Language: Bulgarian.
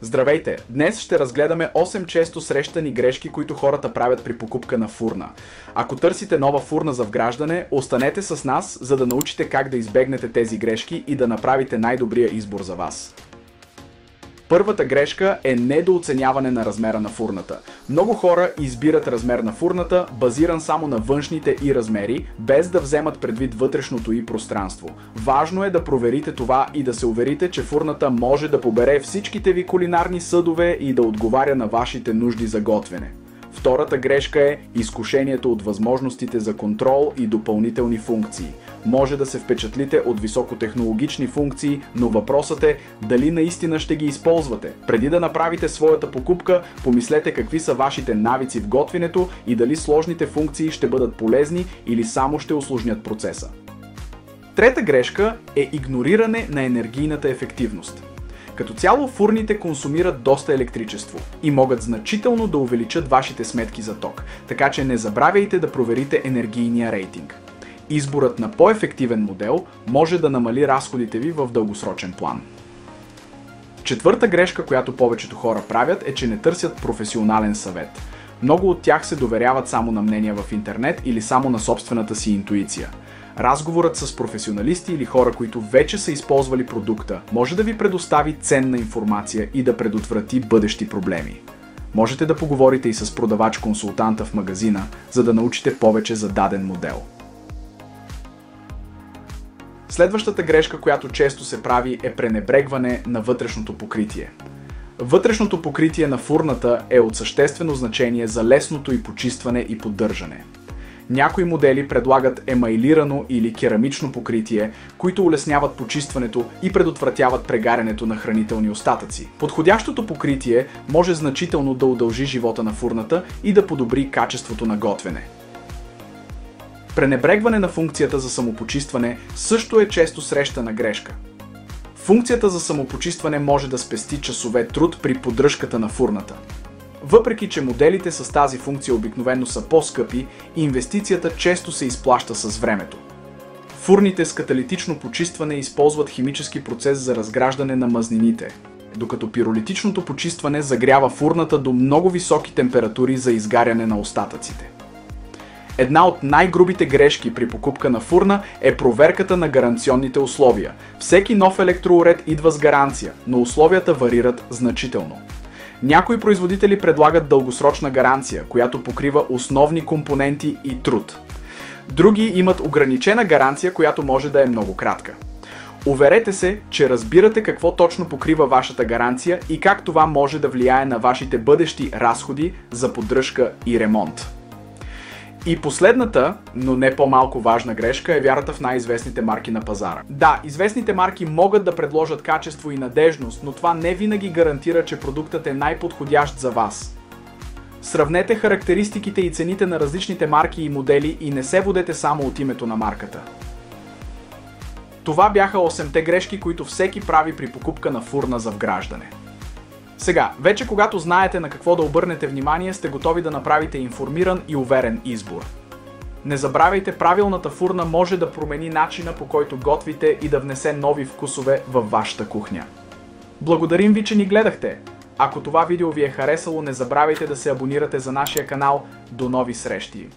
Здравейте! Днес ще разгледаме 8 често срещани грешки, които хората правят при покупка на фурна. Ако търсите нова фурна за вграждане, останете с нас, за да научите как да избегнете тези грешки и да направите най-добрия избор за вас. Първата грешка е недооценяване на размера на фурната. Много хора избират размер на фурната, базиран само на външните й размери, без да вземат предвид вътрешното й пространство. Важно е да проверите това и да се уверите, че фурната може да побере всичките ви кулинарни съдове и да отговаря на вашите нужди за готвене. Втората грешка е изкушението от възможностите за контрол и допълнителни функции. Може да се впечатлите от високотехнологични функции, но въпросът е дали наистина ще ги използвате. Преди да направите своята покупка, помислете какви са вашите навици в готвенето и дали сложните функции ще бъдат полезни или само ще усложнят процеса. Трета грешка е игнориране на енергийната ефективност. Като цяло фурните консумират доста електричество и могат значително да увеличат вашите сметки за ток, така че не забравяйте да проверите енергийния рейтинг. Изборът на по-ефективен модел може да намали разходите ви в дългосрочен план. Четвърта грешка, която повечето хора правят, е, че не търсят професионален съвет. Много от тях се доверяват само на мнения в интернет или само на собствената си интуиция. Разговорът с професионалисти или хора, които вече са използвали продукта, може да ви предостави ценна информация и да предотврати бъдещи проблеми. Можете да поговорите и с продавач-консултанта в магазина, за да научите повече за даден модел. Следващата грешка, която често се прави, е пренебрегване на вътрешното покритие. Вътрешното покритие на фурната е от съществено значение за лесното й почистване и поддържане. Някои модели предлагат емайлирано или керамично покритие, които улесняват почистването и предотвратяват прегарянето на хранителни остатъци. Подходящото покритие може значително да удължи живота на фурната и да подобри качеството на готвене. Пренебрегване на функцията за самопочистване също е често срещана грешка. Функцията за самопочистване може да спести часове труд при поддръжката на фурната. Въпреки че моделите с тази функция обикновено са по-скъпи, инвестицията често се изплаща с времето. Фурните с каталитично почистване използват химически процес за разграждане на мазнините, докато пиролитичното почистване загрява фурната до много високи температури за изгаряне на остатъците. Една от най-грубите грешки при покупка на фурна е проверката на гаранционните условия. Всеки нов електроуред идва с гаранция, но условията варират значително. Някои производители предлагат дългосрочна гаранция, която покрива основни компоненти и труд. Други имат ограничена гаранция, която може да е много кратка. Уверете се, че разбирате какво точно покрива вашата гаранция и как това може да влияе на вашите бъдещи разходи за поддръжка и ремонт. И последната, но не по-малко важна грешка е вярата в най-известните марки на пазара. Да, известните марки могат да предложат качество и надежност, но това не винаги гарантира, че продуктът е най-подходящ за вас. Сравнете характеристиките и цените на различните марки и модели и не се водете само от името на марката. Това бяха 8-те грешки, които всеки прави при покупка на фурна за вграждане. Сега, вече когато знаете на какво да обърнете внимание, сте готови да направите информиран и уверен избор. Не забравяйте, правилната фурна може да промени начина, по който готвите и да внесе нови вкусове във вашата кухня. Благодарим ви, че ни гледахте! Ако това видео ви е харесало, не забравяйте да се абонирате за нашия канал. До нови срещи!